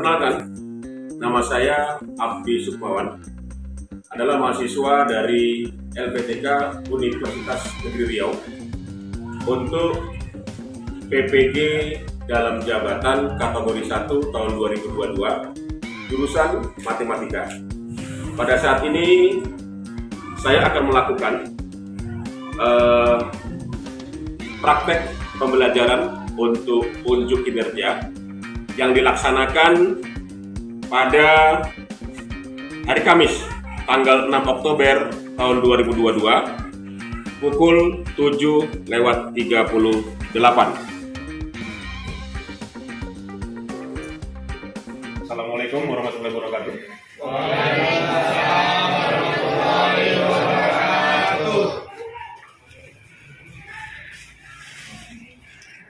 Perkenalkan, nama saya Abdi Sukmawan, adalah mahasiswa dari LPTK Universitas Negeri Riau untuk PPG dalam jabatan kategori 1 tahun 2022, jurusan Matematika. Pada saat ini saya akan melakukan praktek pembelajaran untuk unjuk kinerja yang dilaksanakan pada hari Kamis tanggal 6 Oktober tahun 2022 pukul 7:38. Assalamualaikum warahmatullahi wabarakatuh.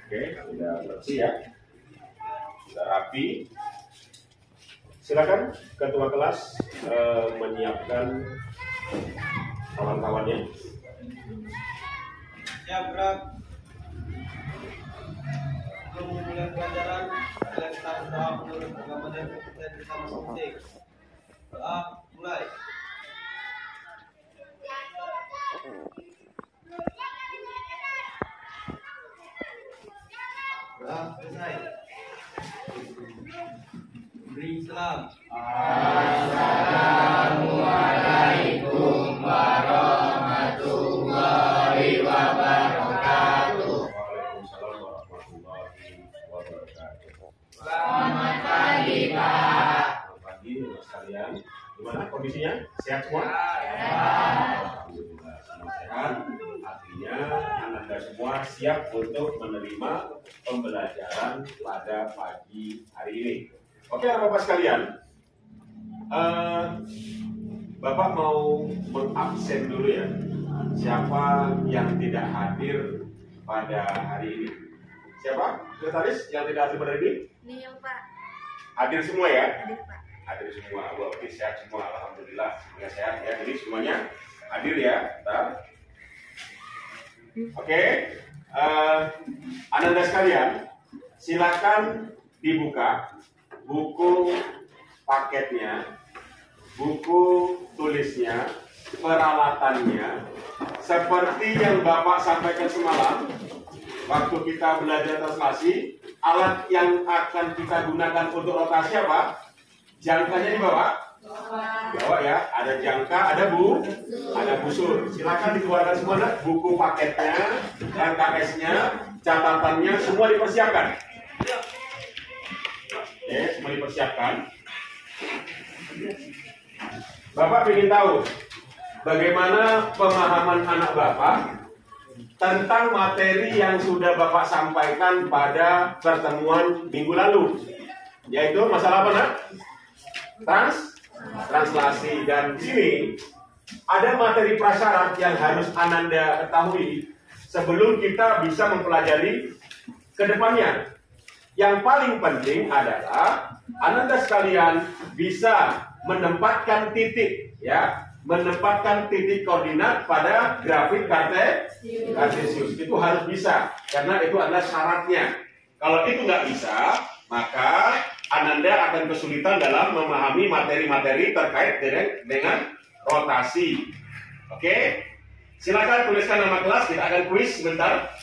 Oke, sudah bersih ya, sudah rapi. Silakan ketua kelas menyiapkan kawan-kawannya. Siap, gerak. Sebelum memulai pelajaran, kalian kita berdoa menurut agama dan kepercayaan kita masing-masing. Doa, mulai. Doa, selesai. Beri salam. Assalamualaikum warahmatullahi wabarakatuh. Waalaikumsalam warahmatullahi wabarakatuh. Selamat pagi, Pak. Selamat pagi sekalian. Gimana kondisinya? Sehat semua? Alhamdulillah semua sehat. Artinya Anda semua siap untuk menerima pembelajaran pada pagi hari ini. Oke, Bapak sekalian, Bapak mau mengabsen dulu ya, siapa yang tidak hadir pada hari ini? Siapa? Sekretaris yang tidak hadir pada hari ini? Nil, Pak. Hadir semua ya? Hadir, Pak. Hadir semua. Wah, oke, sehat semua, alhamdulillah semuanya sehat ya. Jadi semuanya hadir ya. Bentar. Oke, Ananda sekalian, silakan dibuka buku paketnya, buku tulisnya, peralatannya, seperti yang Bapak sampaikan semalam waktu kita belajar translasi. Alat yang akan kita gunakan untuk rotasi apa? Jangkanya di bawah? Di bawah ya, ada jangka, ada busur. Silakan dikeluarkan semua, buku paketnya, RKS-nya, catatannya, semua dipersiapkan. Oke, semua dipersiapkan. Bapak ingin tahu bagaimana pemahaman anak Bapak tentang materi yang sudah Bapak sampaikan pada pertemuan minggu lalu, yaitu masalah apa, Nak? Translasi. Dan di sini ada materi prasyarat yang harus Ananda ketahui sebelum kita bisa mempelajari ke depannya. Yang paling penting adalah Ananda sekalian bisa menempatkan titik, ya, menempatkan titik koordinat pada grafik kartesius. Itu harus bisa, karena itu adalah syaratnya. Kalau itu nggak bisa, maka Ananda akan kesulitan dalam memahami materi-materi terkait dengan rotasi. Oke, silakan tuliskan nama kelas. Kita akan kuis sebentar.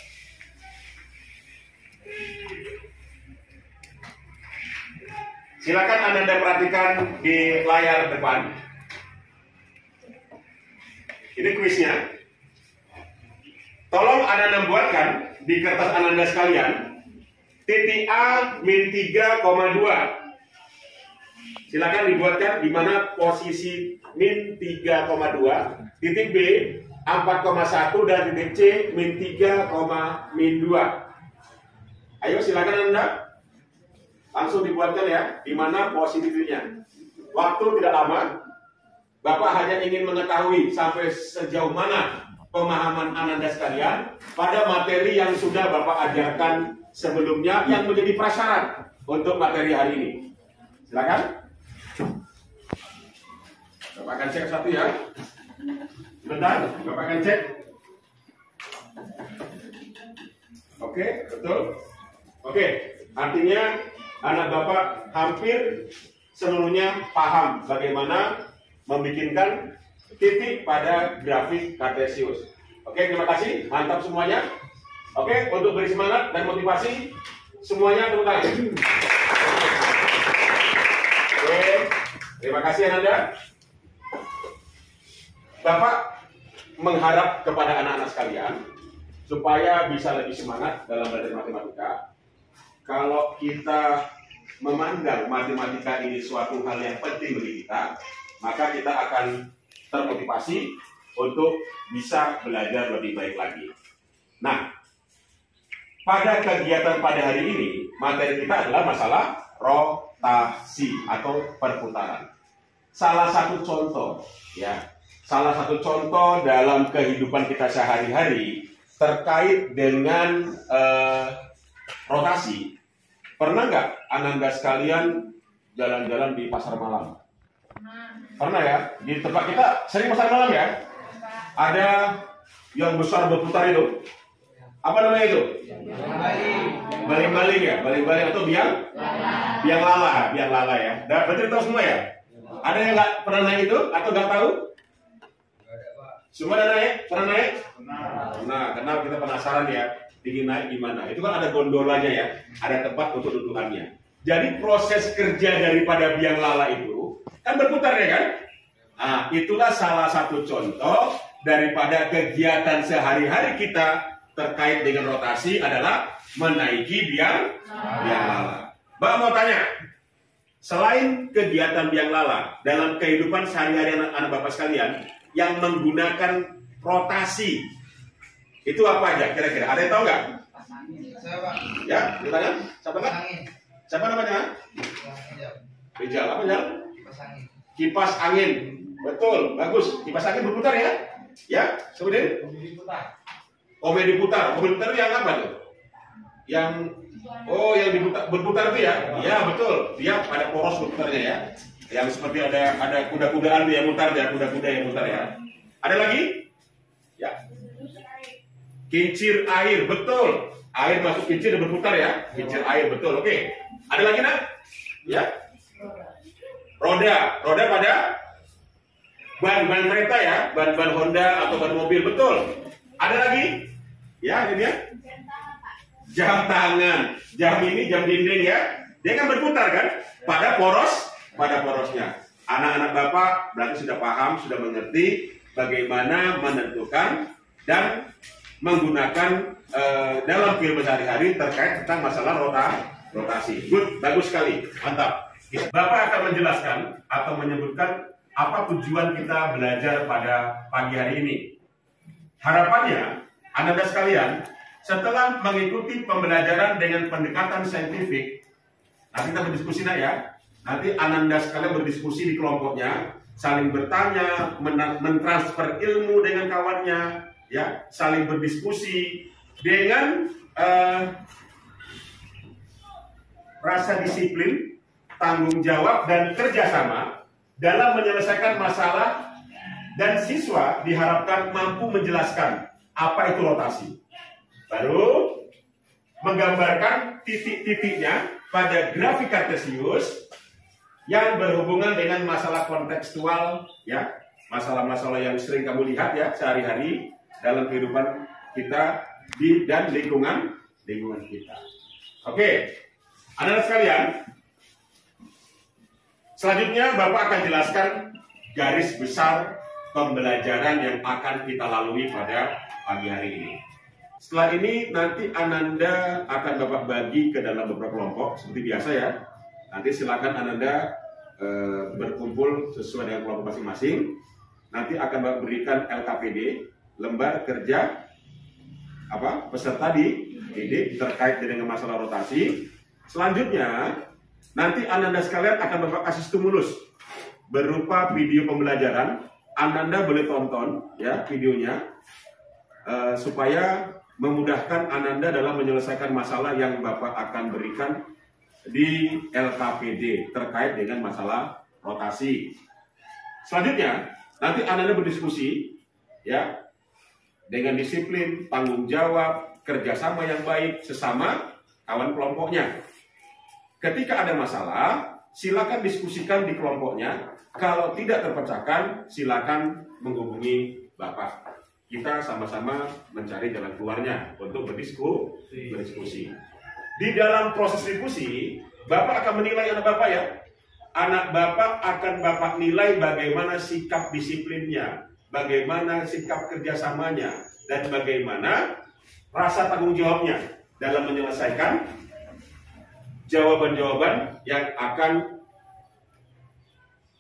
Silakan Anda perhatikan di layar depan. Ini kuisnya. Tolong Anda buatkan di kertas Anda sekalian titik A min 3,2. Silakan dibuatkan di mana posisi min 3,2, titik B 4,1 dan titik C min 3,2. Ayo silakan Anda. Langsung dibuatkan ya, di mana posisi titiknya. Waktu tidak lama, Bapak hanya ingin mengetahui sampai sejauh mana pemahaman Ananda sekalian pada materi yang sudah Bapak ajarkan sebelumnya yang menjadi prasyarat untuk materi hari ini. Silakan. Bapak akan cek satu ya. Sebentar, Bapak akan cek. Oke, betul. Oke, artinya anak Bapak hampir seluruhnya paham bagaimana membikinkan titik pada grafik kartesius. Oke, terima kasih, mantap semuanya. Oke, untuk beri semangat dan motivasi semuanya tepuk tangan. Oke, terima kasih Ananda. Bapak mengharap kepada anak-anak sekalian supaya bisa lebih semangat dalam belajar matematika. Kalau kita memandang matematika ini suatu hal yang penting bagi kita, maka kita akan termotivasi untuk bisa belajar lebih baik lagi. Nah, pada kegiatan pada hari ini, materi kita adalah masalah rotasi atau perputaran. Salah satu contoh, ya, salah satu contoh dalam kehidupan kita sehari-hari terkait dengan rotasi. Pernah nggak Ananda sekalian jalan-jalan di pasar malam? Pernah ya? Di tempat kita sering pasar malam ya? Ada yang besar berputar itu. Apa namanya itu? Baling-baling ya? Baling-baling atau biang lala ya? Berarti tahu semua ya? Ada yang nggak pernah naik itu? Atau nggak tahu? Semua ada naik? Pernah naik? Nah, karena kita penasaran ya, ingin naik gimana. Itu kan ada gondolanya ya, ada tempat untuk dudukannya. Jadi proses kerja daripada biang lala itu kan berputar ya kan? Nah, itulah salah satu contoh daripada kegiatan sehari-hari kita terkait dengan rotasi adalah menaiki biang lala. Mbak mau tanya, selain kegiatan biang lala dalam kehidupan sehari-hari anak-anak Bapak sekalian yang menggunakan rotasi, itu apa aja kira-kira? Ada yang tahu nggak? Ya, ditanya. Siapa kan? Siapa namanya? Rijal. Apa ya? Kipas angin. Betul, bagus. Kipas angin berputar ya? Ya, kemudian? Komedi putar. Komedi putar itu yang apa tuh? Yang berputar itu ya? Iya, betul. Dia ada poros berputarnya ya. Yang seperti ada kuda-kudaan yang mutar ya, kuda-kuda yang mutar ya. Ada lagi? Ya. Kincir air, betul. Air masuk kincir dan berputar ya. Kincir air, betul. Oke. Ada lagi nak? Ya. Roda pada ban kereta ya, ban Honda atau ban mobil, betul. Ada lagi? Ya, ini ya. Jam tangan. Jam ini jam dinding ya. Dia kan berputar kan? Pada porosnya. Anak-anak Bapak berarti sudah paham, sudah mengerti bagaimana menentukan dan menggunakan dalam kehidupan sehari-hari terkait tentang masalah rotasi. Good, bagus sekali, mantap. Bapak akan menjelaskan atau menyebutkan apa tujuan kita belajar pada pagi hari ini. Harapannya, Anda sekalian, setelah mengikuti pembelajaran dengan pendekatan saintifik, nanti kita berdiskusi ya. Nanti Ananda sekalian berdiskusi di kelompoknya, saling bertanya, mentransfer ilmu dengan kawannya, ya, saling berdiskusi dengan rasa disiplin, tanggung jawab dan kerjasama dalam menyelesaikan masalah, dan siswa diharapkan mampu menjelaskan apa itu rotasi. Baru menggambarkan titik-titiknya pada grafik kartesius yang berhubungan dengan masalah kontekstual ya, masalah-masalah yang sering kamu lihat ya sehari-hari dalam kehidupan kita dan lingkungan kita. Oke, anak-anak sekalian, selanjutnya Bapak akan jelaskan garis besar pembelajaran yang akan kita lalui pada pagi hari ini. Setelah ini nanti Ananda akan Bapak bagi ke dalam beberapa kelompok seperti biasa ya. Nanti silakan Ananda berkumpul sesuai dengan kelompok masing-masing. Nanti akan Bapak berikan LKPD, lembar kerja peserta dididik terkait dengan masalah rotasi. Selanjutnya nanti Ananda sekalian akan Bapak kasih stimulus berupa video pembelajaran. Ananda boleh tonton ya videonya supaya memudahkan Ananda dalam menyelesaikan masalah yang Bapak akan berikan di LKPD terkait dengan masalah rotasi. Selanjutnya, nanti Ananda berdiskusi ya dengan disiplin, tanggung jawab, kerjasama yang baik sesama kawan kelompoknya. Ketika ada masalah, silakan diskusikan di kelompoknya. Kalau tidak terpecahkan, silakan menghubungi Bapak. Kita sama-sama mencari jalan keluarnya untuk berdiskusi. Di dalam proses diskusi, Bapak akan menilai anak Bapak ya. Anak Bapak akan Bapak nilai bagaimana sikap disiplinnya, bagaimana sikap kerjasamanya, dan bagaimana rasa tanggung jawabnya dalam menyelesaikan jawaban-jawaban yang akan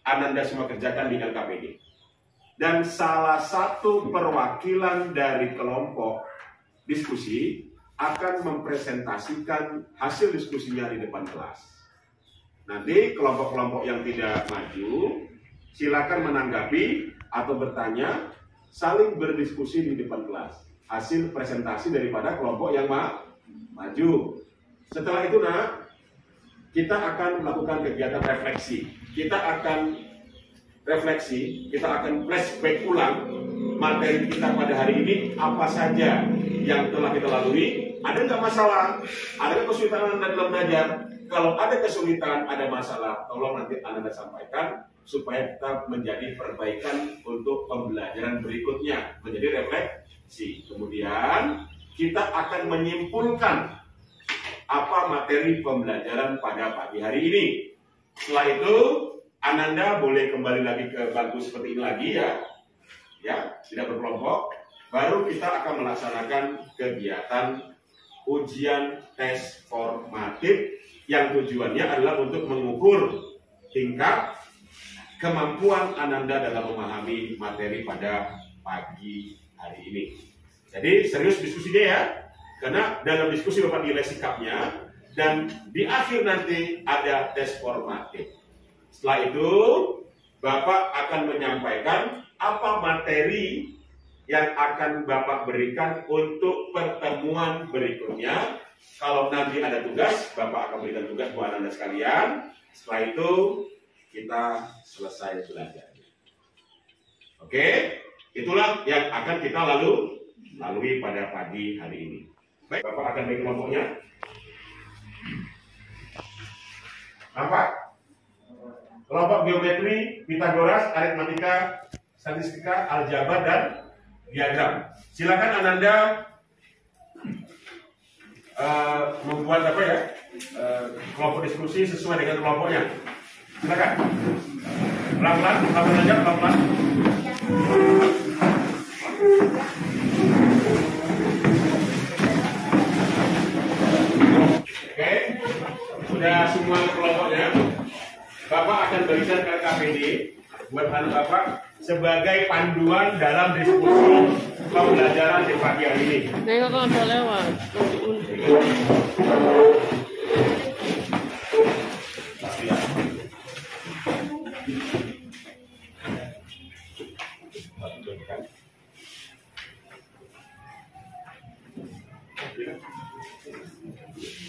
Ananda semua kerjakan di LKPD. Dan salah satu perwakilan dari kelompok diskusi akan mempresentasikan hasil diskusinya di depan kelas. Nanti kelompok-kelompok yang tidak maju silakan menanggapi atau bertanya, saling berdiskusi di depan kelas. Hasil presentasi daripada kelompok yang maju. Setelah itu kita akan melakukan kegiatan refleksi. Kita akan flashback ulang materi kita pada hari ini, apa saja yang telah kita lalui. Ada nggak masalah? Ada nggak kesulitan dalam belajar? Kalau ada kesulitan, ada masalah, tolong nanti Anda sampaikan supaya kita menjadi perbaikan untuk pembelajaran berikutnya, menjadi refleksi. Kemudian kita akan menyimpulkan apa materi pembelajaran pada pagi hari ini. Setelah itu, Ananda boleh kembali lagi ke bangku seperti ini lagi ya, tidak berkelompok. Baru kita akan melaksanakan kegiatan ujian tes formatif yang tujuannya adalah untuk mengukur tingkat kemampuan Ananda dalam memahami materi pada pagi hari ini. Jadi serius diskusinya ya, karena dalam diskusi Bapak nilai sikapnya, dan di akhir nanti ada tes formatif. Setelah itu Bapak akan menyampaikan apa materi yang akan Bapak berikan untuk pertemuan berikutnya. Kalau nanti ada tugas, Bapak akan berikan tugas buat Anda sekalian. Setelah itu kita selesai belajar. Oke, itulah yang akan kita lalui pada pagi hari ini. Baik, Bapak akan bagi kelompoknya. Nampak? Kelompok geometri, Pitagoras, aritmatika, statistika, aljabar, dan diagram. Silakan Ananda membuat kelompok diskusi sesuai dengan kelompoknya. Silakan. Pelan-pelan aja, pelan-pelan. Oke, sudah semua kelompoknya. Bapak akan berikan ke KPD buat anak Bapak sebagai panduan dalam diskusi pembelajaran di pagi hari ini. Nengok kalau udah lewat.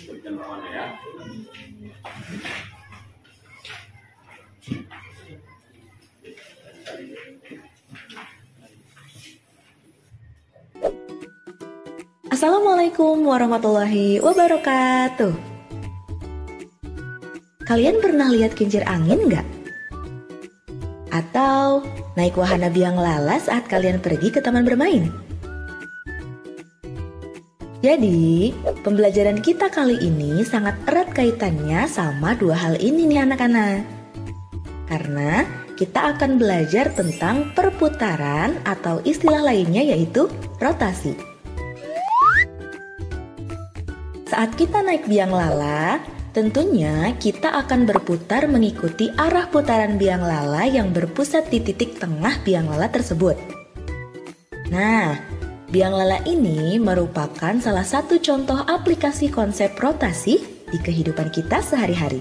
Berikan lawannya ya. Assalamualaikum warahmatullahi wabarakatuh. Kalian pernah lihat kincir angin nggak? Atau naik wahana biang lala saat kalian pergi ke taman bermain? Jadi, pembelajaran kita kali ini sangat erat kaitannya sama dua hal ini nih anak-anak. Karena kita akan belajar tentang perputaran atau istilah lainnya yaitu rotasi. Saat kita naik biang lala, tentunya kita akan berputar mengikuti arah putaran biang lala yang berpusat di titik tengah biang lala tersebut. Nah, biang lala ini merupakan salah satu contoh aplikasi konsep rotasi di kehidupan kita sehari-hari.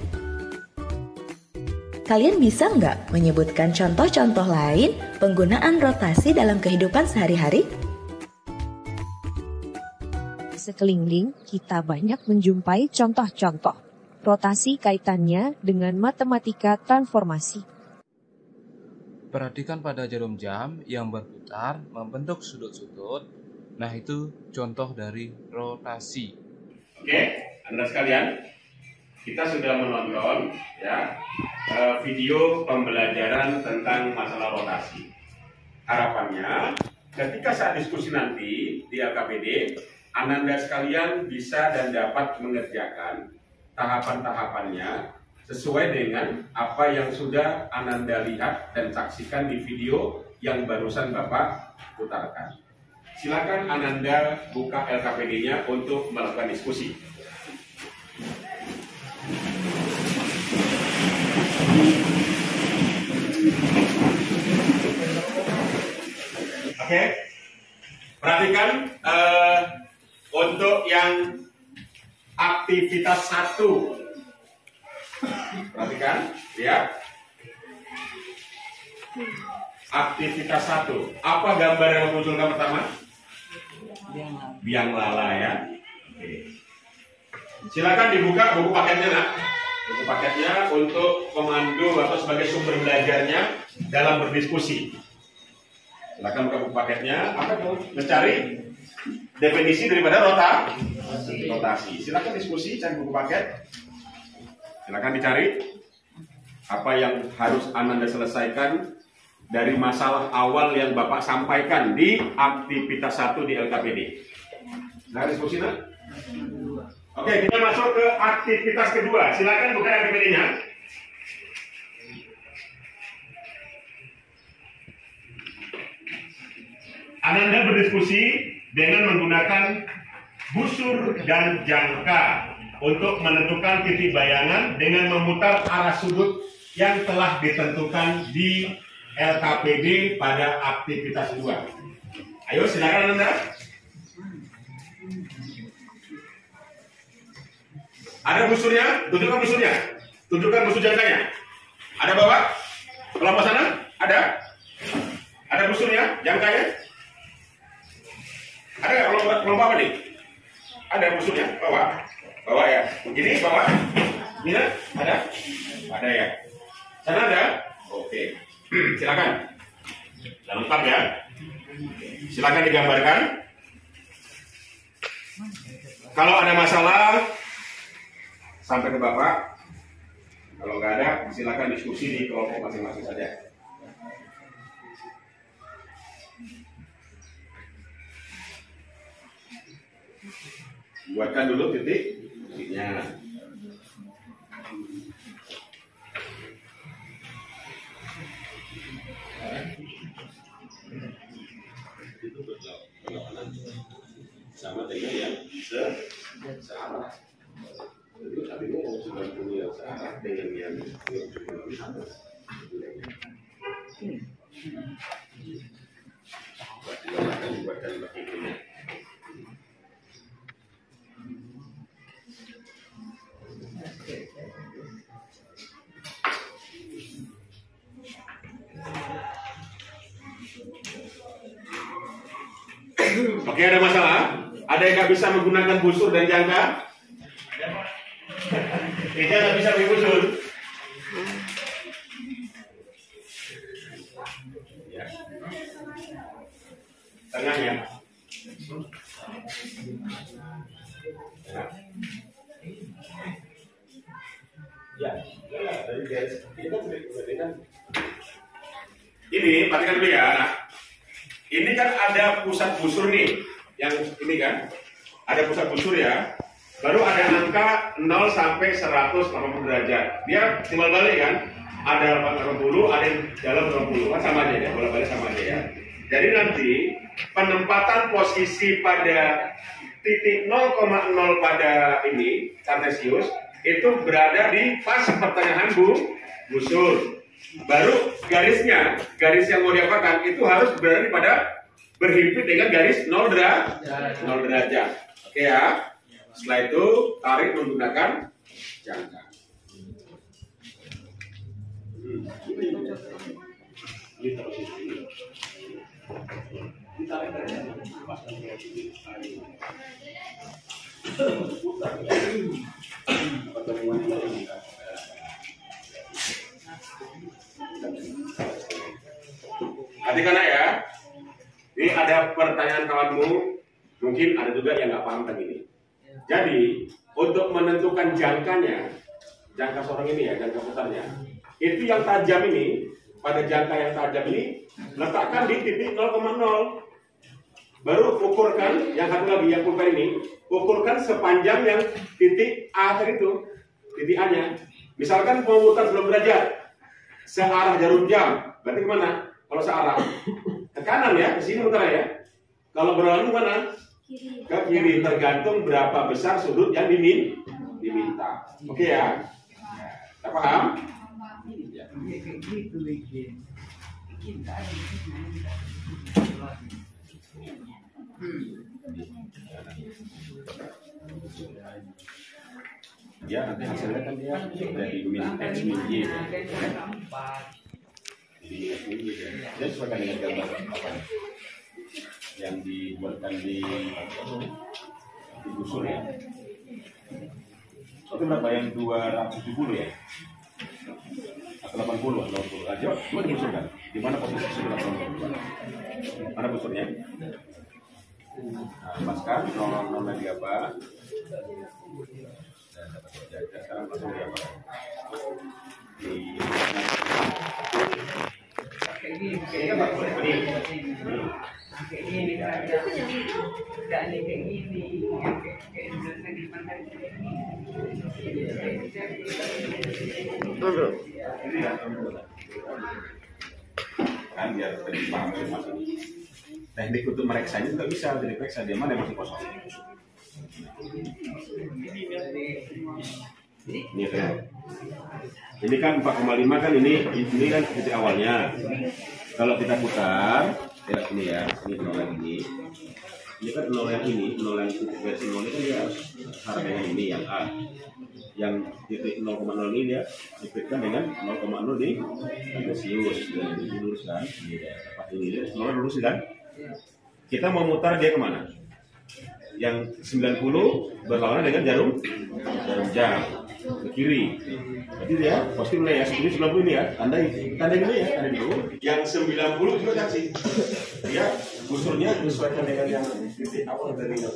Kalian bisa nggak menyebutkan contoh-contoh lain penggunaan rotasi dalam kehidupan sehari-hari? Sekeliling kita banyak menjumpai contoh-contoh rotasi kaitannya dengan matematika transformasi. Perhatikan pada jarum jam yang berputar membentuk sudut-sudut. Nah, itu contoh dari rotasi. Oke, Anda sekalian, kita sudah menonton ya video pembelajaran tentang masalah rotasi. Harapannya ketika saat diskusi nanti di LKPD, Ananda sekalian bisa dan dapat mengerjakan tahapan-tahapannya sesuai dengan apa yang sudah Ananda lihat dan saksikan di video yang barusan Bapak putarkan. Silakan Ananda buka LKPD-nya untuk melakukan diskusi. Oke, perhatikan untuk yang aktivitas 1. Perhatikan, ya. Aktivitas 1. Apa gambar yang munculkan pertama? Biang lala ya. Oke. Silakan dibuka buku paketnya, nak. Buku paketnya untuk pemandu atau sebagai sumber belajarnya dalam berdiskusi. Silakan buka buku paketnya. Apa itu? Mencari definisi daripada rotasi. Silakan diskusi, cari buku paket. Silakan dicari apa yang harus Ananda selesaikan dari masalah awal yang Bapak sampaikan di aktivitas 1 di LKPD. Silakan diskusi, nak. Oke, kita masuk ke aktivitas kedua. Silakan buka LKPD-nya. Ananda berdiskusi dengan menggunakan busur dan jangka untuk menentukan titik bayangan dengan memutar arah sudut yang telah ditentukan di LKPD pada aktivitas 2. Ayo silakan Ananda. Ada busurnya? Tunjukkan busurnya. Tunjukkan busur jangkanya. Ada Bapak? Kelompok sana? Ada? Ada busurnya? Jangkanya? Ada kelompok apa nih? Ada busurnya? Bawa? Bawa ya? Ini bawa? Ini ada? Ada ya? Sana ada? Oke. Silakan. Lengkap ya? Silakan digambarkan. Kalau ada masalah sampai ke Bapak. Kalau nggak ada, silakan diskusi di kelompok masing-masing saja. Buatkan dulu titiknya. Itu berlawanan sama dengan yang searah. Jadi tadinya yang 90 yang searah dengan yang 70 sama. Buatkan begini. Oke, ada masalah? Ada yang nggak bisa menggunakan busur dan jangka? Kita nggak bisa pakai busur. Ya. Tengahnya. Ya, dari garis kita sudah. Ini perhatikan dulu ya, anak. Ini kan ada pusat busur nih, yang ini kan ada pusat busur ya. Baru ada angka 0 sampai 180 derajat. Dia timbal balik kan, ada 80, ada yang dalam 20, kan sama aja ya, bolak balik sama aja ya. Jadi nanti penempatan posisi pada titik 0,0 pada ini Kartesius itu berada di pas pertengahan busur. Baru garis yang mau diapakan itu harus berada pada berhimpit dengan garis 0 derajat. Oke ya. Setelah itu tarik menggunakan jangka. Perhatikan ya. Ini ada pertanyaan kawanmu, mungkin ada juga yang nggak paham tentang ini. Jadi untuk menentukan jangkanya, jangka seorang ini ya, jangka putarnya. Itu yang tajam ini, pada jangka yang tajam ini, letakkan di titik 0,0. Baru ukurkan, yang satu lagi, yang pulpen ini, ukurkan sepanjang yang titik A tadi itu, titik A-nya. Misalkan memutar 90 derajat, searah jarum jam, berarti kemana? Kalau searah, ke kanan ya, ke sini muter ya. Kalau berlalu mana? Ke kiri, tergantung berapa besar sudut yang diminta. Oke ya? Kita paham? Ya. Ya, nanti hasilnya kan dia dari min X min Y. Jadi X min Y ya. Dia sesuaikan dengan gambar apa yang dibuatkan di busur ya. Itu berapa yang 270 ya? Atau 80 atau 80? Aja, coba dibusurkan. Di mana posisi sudah 80? Mana busurnya? Nah, paskan 0 lagi apa? Sekarang langsung di apa? Kan biar paham masih teknik untuk mereksanya juga bisa diperiksa di mana yang masih kosong. Ini kan, ini kan 4,5 kan ini kan titik awalnya. Kalau kita putar, ya ini ya, ini 0 yang ini kan 0 yang ini, 0 yang titik versi 0 ini kan dia harus harganya ini yang A. Yang titik 0,0 ini dia diberikan dengan 0,0 di Celsius dan lurus kan, ini ya, tepat ini dia 0 lurus kan. Kita mau mutar dia kemana? Yang 90 berlawanan dengan jarum jam ke kiri. Jadi dia positif ya, ini 90 ini ya, tandai dulu ya, tandai dulu. Yang 90 juga saksi. Dia busurnya disesuaikan dengan yang titik awal dari 0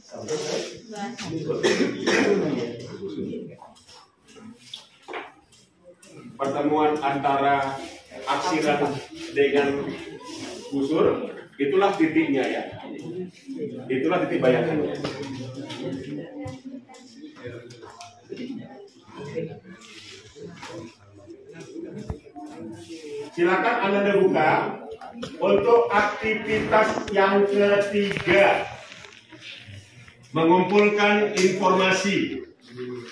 sampai pertemuan antara aksiran dengan busur, itulah titiknya ya. Itulah titik bayangannya. Silakan Anda buka untuk aktivitas yang ketiga. Mengumpulkan informasi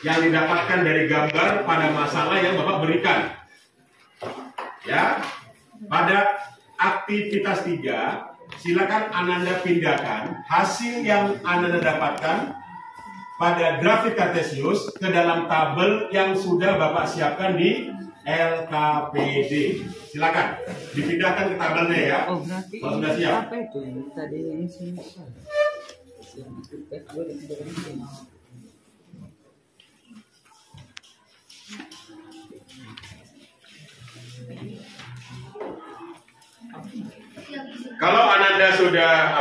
yang didapatkan dari gambar pada masalah yang Bapak berikan. Ya. Pada aktivitas 3, silakan Anda pindahkan hasil yang Anda dapatkan pada grafik Kartesius ke dalam tabel yang sudah Bapak siapkan di LKPD. Silakan dipindahkan ke tabelnya ya. Oh, berarti kalau sudah siap. Apa itu yang tadi yang selesai? Kalau Ananda sudah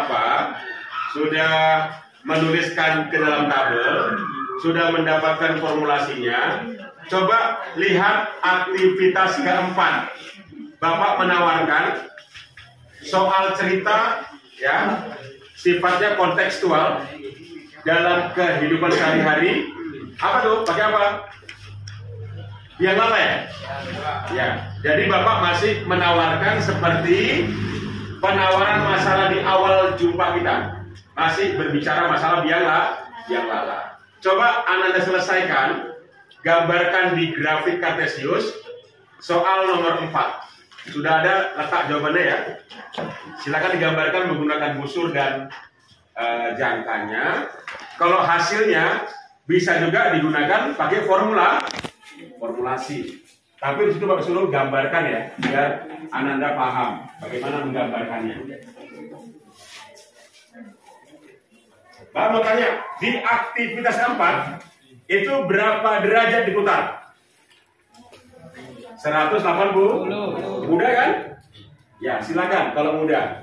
menuliskan ke dalam tabel, sudah mendapatkan formulasinya, coba lihat aktivitas keempat. Bapak menawarkan soal cerita, ya, sifatnya kontekstual dalam kehidupan sehari-hari. Apa tuh? Pakai apa? Biang lala ya? Ya. Jadi Bapak masih menawarkan seperti penawaran masalah di awal jumpa kita. Masih berbicara masalah biang lala. Coba Anda selesaikan, gambarkan di grafik Kartesius soal nomor 4. Sudah ada letak jawabannya ya. Silakan digambarkan menggunakan busur dan jangkanya. Kalau hasilnya bisa juga digunakan pakai formulasi. Tapi di situ Bapak suruh gambarkan ya, biar Ananda paham bagaimana menggambarkannya. Bapak mau tanya, di aktivitas 4 itu berapa derajat diputar? 180. Mudah kan? Ya, silakan kalau mudah.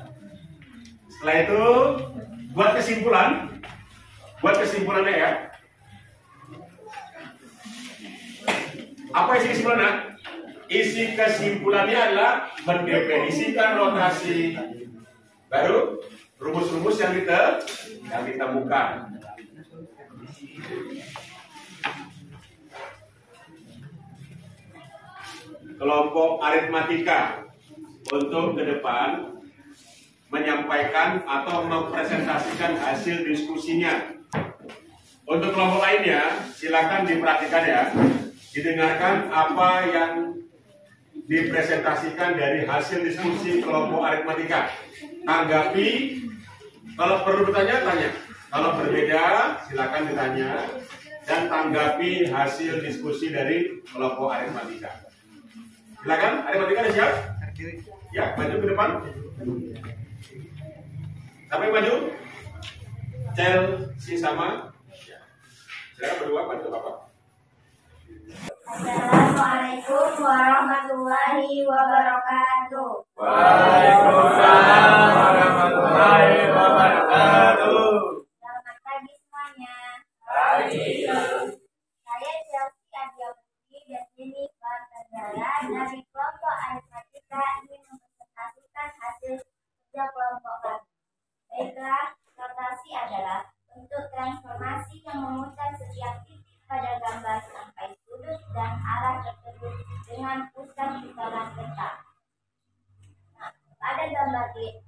Setelah itu buat kesimpulannya ya. Apa isi kesimpulannya? Isi kesimpulannya adalah mendefinisikan rotasi baru, rumus-rumus yang ditemukan. Kelompok aritmatika untuk ke depan menyampaikan atau mempresentasikan hasil diskusinya. Untuk kelompok lainnya, silakan diperhatikan ya, didengarkan apa yang dipresentasikan dari hasil diskusi kelompok aritmatika. Tanggapi, kalau perlu bertanya, tanya. Kalau berbeda, silakan ditanya dan tanggapi hasil diskusi dari kelompok aritmatika. Silakan, aritmatika ada siap? Ya, maju ke depan. Sampai maju. Chelsea sama. Ya. Silakan berdua, bantu Bapak. Assalamualaikum warahmatullahi wabarakatuh. Waalaikumsalam warahmatullahi wabarakatuh. Selamat pagi semuanya. Pagi. Saya Chelsea Adiawati dan Jennifer Tanjaya dari kelompok aritmatika ingin mempresentasikan hasil kerja kelompok kami. Baiklah, rotasi adalah bentuk transformasi yang memutar setiap titik pada gambar sampai sudut dan arah tersebut dengan pusat putaran tetap. Nah, pada gambar ini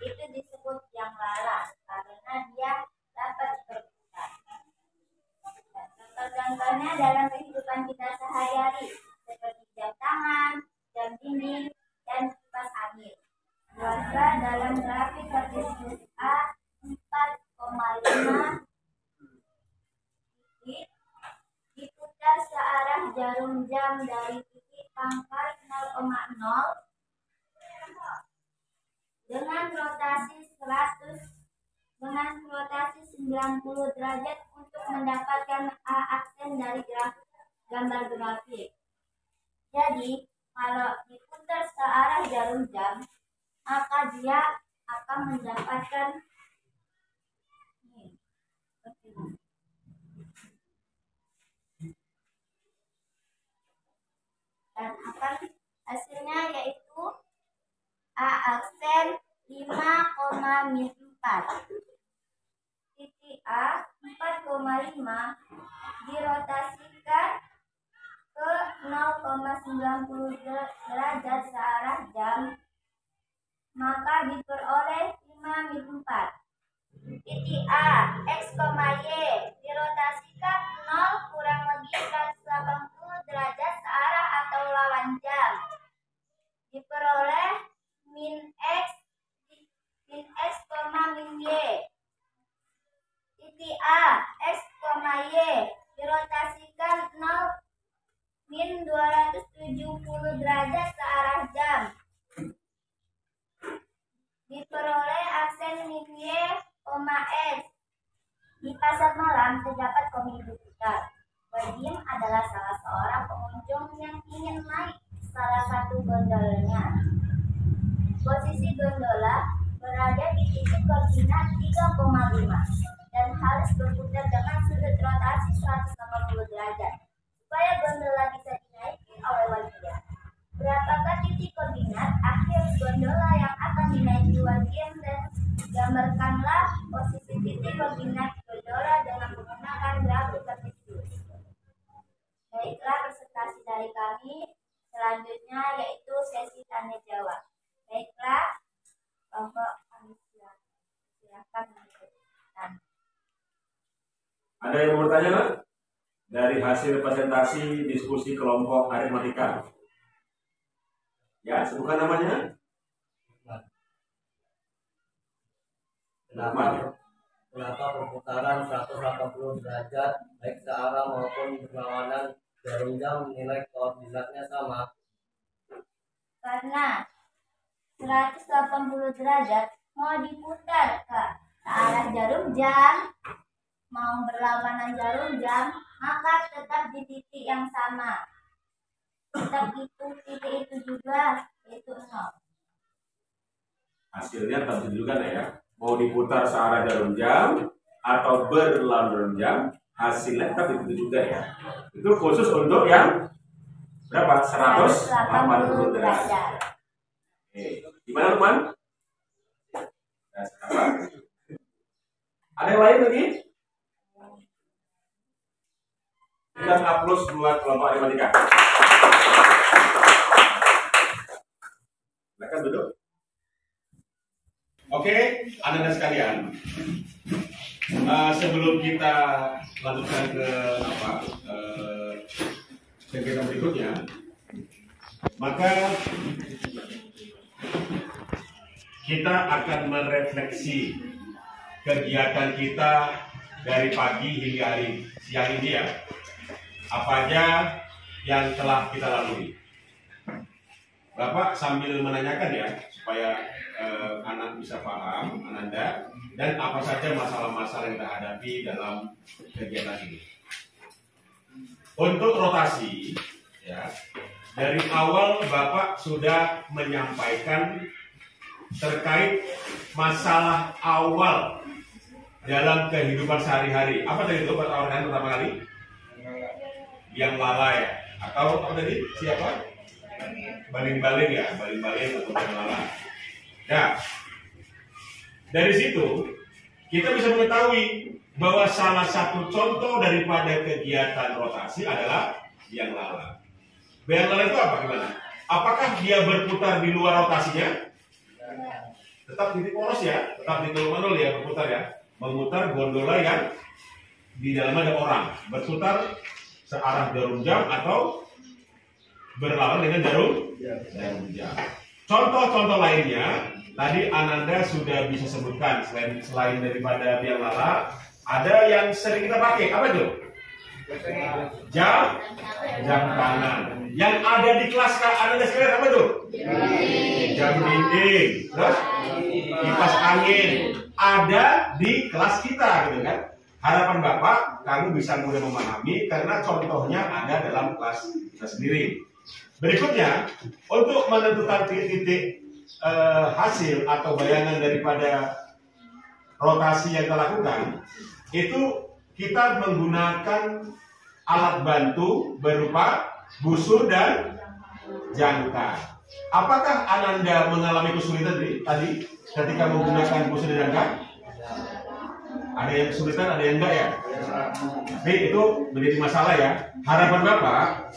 itu disebut biang lala karena dia dapat berputar. Contoh-contohnya dalam kehidupan kita sehari-hari seperti jam tangan, jam dinding, dan kipas angin. Maka dalam grafik Kartesius A 4,5 titik diputar searah jarum jam dari titik pangkal 0,0 dengan rotasi 90 derajat untuk mendapatkan A aksen dari gambar grafik. Jadi, kalau diputar searah jarum jam, maka dia akan mendapatkan ini. Dan akan hasilnya yaitu A aksen 5,4. Titik A 4,5 dirotasikan ke 0,90 derajat searah jam, maka diperoleh 5/4. Titik A X, Y dirotasikan 0 kurang lebih 180 derajat searah atau lawan jam, diperoleh min X, min Y. Titik A X, Y dirotasikan 0 min 270 derajat searah jam, diperoleh aksen min Y, S. Di pasar malam terdapat komedi putar. Wadim adalah salah seorang pengunjung yang ingin naik salah satu gondolanya. Posisi gondola berada di titik koordinat 3,5 dan harus berputar dengan sudut rotasi 180 derajat supaya gondola bisa dinaiki oleh Wadim. Berapakah titik koordinat akhir gondola yang akan dinaiki Wadim, dan gambarkanlah posisi titik koordinat gondola dengan menggunakan grafik Kartesius. Baiklah, presentasi dari kami selanjutnya yaitu sesi tanya jawab. Baiklah, kelompok kami silakan menentukan. Ada yang mau bertanya nggak? Dari hasil presentasi diskusi kelompok aritmatika. Ya, sebutkan namanya. Kenapa perputaran 180 derajat baik searah maupun berlawanan jarum jam nilai koordinatnya sama? Karena 180 derajat mau diputar ke arah jarum jam, mau berlawanan jarum jam, maka tetap di titik yang sama. Tetap itu titik itu juga, yaitu 0. Hasilnya tentu juga ya. Mau diputar searah jarum jam atau berlawanan jarum jam, hasilnya tetap itu juga ya. Itu khusus untuk yang berapa? 180 derajat. Oke. Gimana teman? Ada yang lain lagi? Kita aplaus buat kelompok matematika. Silakan duduk. Oke, anak-anak sekalian. Sebelum kita lanjutkan ke kegiatan berikutnya, maka kita akan merefleksi kegiatan kita dari pagi hingga hari siang ini ya. Apa aja yang telah kita lalui. Bapak sambil menanyakan ya, supaya anak bisa paham, Ananda, dan apa saja masalah-masalah yang kita hadapi dalam kegiatan ini. Untuk rotasi, ya, dari awal Bapak sudah menyampaikan terkait masalah awal dalam kehidupan sehari-hari. Apa tadi itu pertanyaan pertama kali? Yang lalai, atau apa tadi? Siapa? Baling-baling ya, baling-baling atau yang lalai. Nah, dari situ kita bisa mengetahui bahwa salah satu contoh daripada kegiatan rotasi adalah biang lala. Biang lala itu apa? Gimana? Apakah dia berputar di luar rotasinya? Tetap titik poros ya, tetap di nol ya, berputar ya. Memutar gondola yang di dalamnya ada orang, berputar searah jarum jam atau berlawan dengan jarum jam. Contoh-contoh lainnya tadi Ananda sudah bisa sebutkan, selain daripada biang lala, ada yang sering kita pakai, apa itu? Jam tangan. Yang ada di kelas Ananda sekalian apa itu? Jam dinding, terus kipas angin ada di kelas kita, gitu kan? Harapan Bapak, kamu bisa mudah memahami karena contohnya ada dalam kelas kita sendiri. Berikutnya, untuk menentukan titik-titik hasil atau bayangan daripada rotasi yang kita lakukan, itu kita menggunakan alat bantu berupa busur dan jangka. Apakah Ananda mengalami kesulitan tadi ketika menggunakan busur dan jangka? Ada yang kesulitan, ada yang enggak ya? Tapi itu menjadi masalah ya. Harapan Bapak,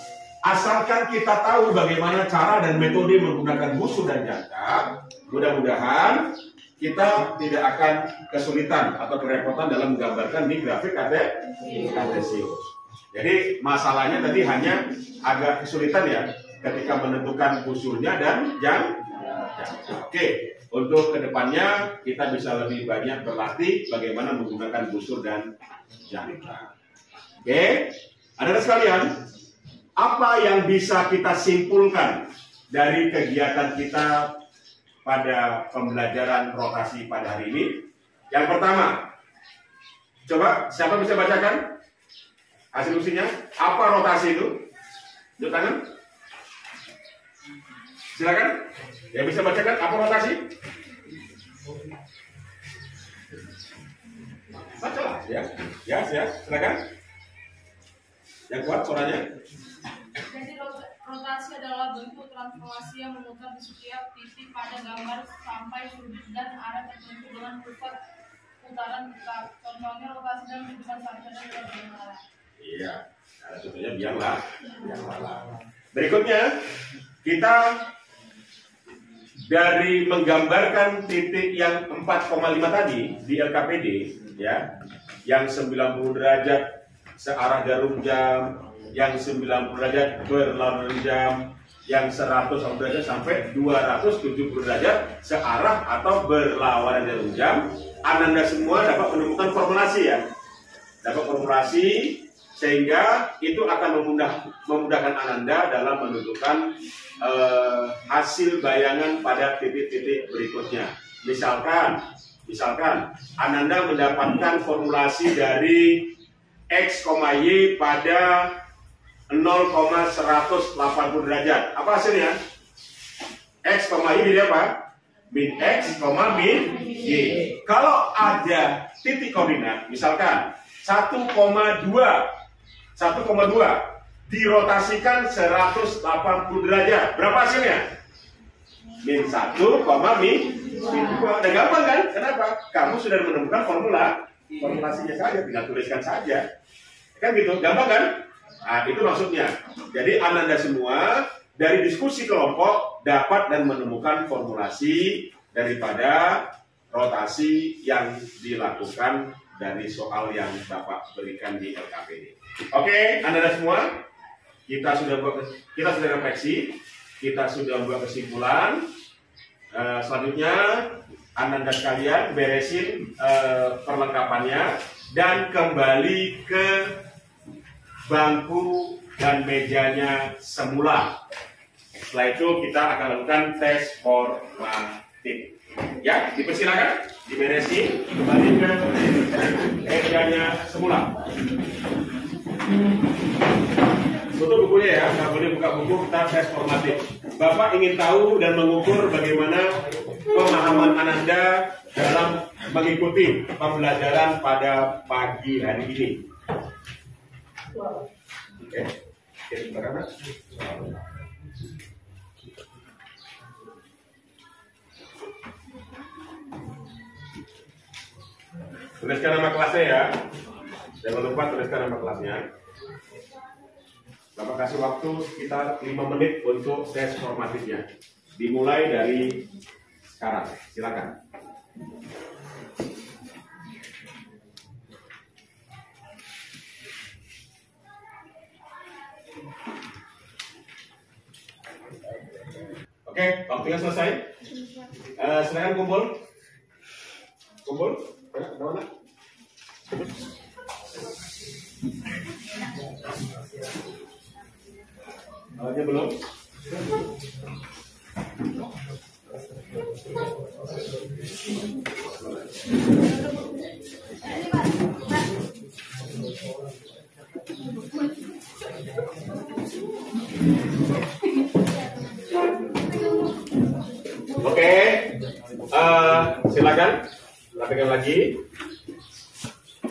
asalkan kita tahu bagaimana cara dan metode menggunakan busur dan jangka, mudah-mudahan kita tidak akan kesulitan atau kerepotan dalam menggambarkan di grafik kartesius. Jadi masalahnya tadi hanya agak kesulitan ya ketika menentukan busurnya dan jangka. Oke, untuk kedepannya kita bisa lebih banyak berlatih bagaimana menggunakan busur dan jangka. Oke, anak-anak sekalian, apa yang bisa kita simpulkan dari kegiatan kita pada pembelajaran rotasi pada hari ini? Yang pertama, coba siapa bisa bacakan hasil usinya? Apa rotasi itu? Tunjuk tangan. Silakan. Yang bisa bacakan apa rotasi? Bacalah ya. Ya, silakan. Yang kuat suaranya. Jadi rotasi adalah bentuk transformasi yang memutar di setiap titik pada gambar sampai sudut dan arah tertentu dengan pusat putaran tetap. Contohnya rotasi dalam kehidupan sehari-hari adalah biang lala. Iya, ada contohnya biang lala. Berikutnya kita dari menggambarkan titik yang 4,5 tadi di LKPD ya, yang 90 derajat searah jarum jam, yang 90 derajat berlawanan jam, yang 100 derajat sampai 270 derajat searah atau berlawanan jarum jam. Ananda semua dapat menemukan formulasi ya, dapat formulasi sehingga itu akan memudahkan Ananda dalam menentukan hasil bayangan pada titik-titik berikutnya. Misalkan Ananda mendapatkan formulasi dari X, Y pada 0,180 derajat. Apa hasilnya? X, Y jadi apa? Min X, min Y. Kalau ada titik koordinat, misalkan 1,2 dirotasikan 180 derajat. Berapa hasilnya? Min 1, min 2. Udah gampang kan? Kenapa? Kamu sudah menemukan formulasinya saja, tinggal tuliskan saja. Kan gitu, gampang kan? Nah, itu maksudnya. Jadi Ananda semua dari diskusi kelompok dapat dan menemukan formulasi daripada rotasi yang dilakukan dari soal yang Bapak berikan di LKPD. Oke, Ananda semua, kita sudah refleksi, kita sudah buat kesimpulan. Selanjutnya Ananda sekalian beresin perlengkapannya dan kembali ke bangku dan mejanya semula. Setelah itu kita akan lakukan tes formatif. Ya, dipersilakan, diberesin, kembali ke mejanya semula. Tutup bukunya ya, nggak boleh buka buku, kita tes formatif. Bapak ingin tahu dan mengukur bagaimana pemahaman Ananda dalam mengikuti pembelajaran pada pagi hari ini. Oke, terima kasih. Tuliskan nama kelasnya ya. Jangan lupa tuliskan nama kelasnya. Bapak kasih waktu sekitar 5 menit untuk tes formatifnya. Dimulai dari sekarang. Silakan. Oke, waktunya selesai. Silakan kumpul. Kumpul. Mana? Awalnya belum. Oke, silakan lakukan lagi.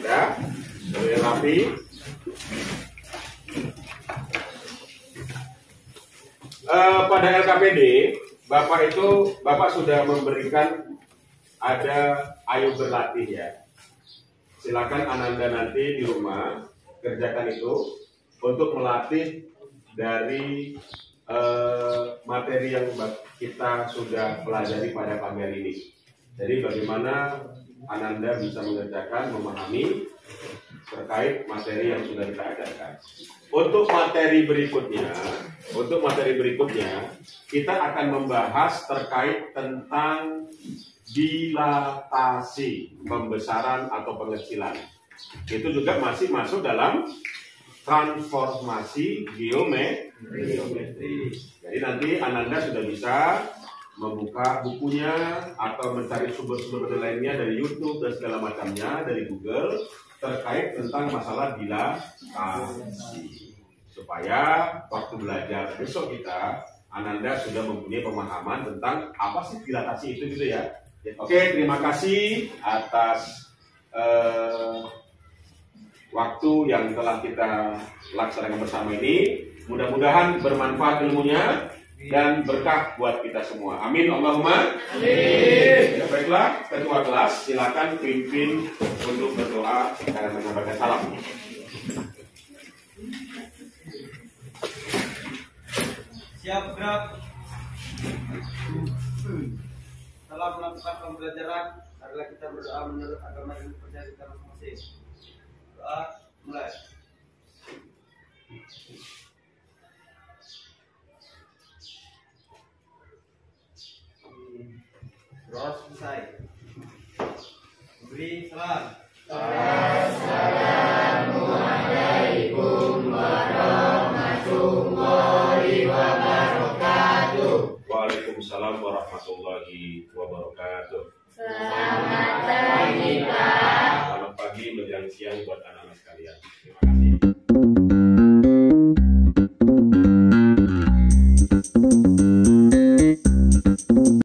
Ya, boleh rapi. Pada LKPD, Bapak sudah memberikan ada ayo berlatih ya. Silakan Ananda nanti di rumah kerjakan itu untuk melatih dari materi yang kita sudah pelajari pada pagi hari ini. Jadi bagaimana Ananda bisa mengerjakan, memahami terkait materi yang sudah kita ajarkan. Untuk materi berikutnya, kita akan membahas terkait tentang dilatasi, pembesaran atau pengecilan. Itu juga masih masuk dalam transformasi geometri. Jadi nanti Ananda sudah bisa membuka bukunya atau mencari sumber-sumber lainnya dari YouTube dan segala macamnya, dari Google, terkait tentang masalah dilatasi, supaya waktu belajar besok kita Ananda sudah mempunyai pemahaman tentang apa sih dilatasi itu gitu ya. Oke, terima kasih atas waktu yang telah kita laksanakan bersama ini. Mudah-mudahan bermanfaat ilmunya dan berkah buat kita semua. Amin Allahumma amin. Ya, baiklah, ketua kelas silakan pimpin untuk berdoa dan menyampaikan salam. Siap gerak. Setelah melakukan pembelajaran, marilah kita berdoa menurut agama yang dipercaya kita masing-masing. Doa mulai. Terus selesai. Beri salam. Assalamualaikum warahmatullahi wabarakatuh. Waalaikumsalam warahmatullahi wabarakatuh. Selamat pagi Pak.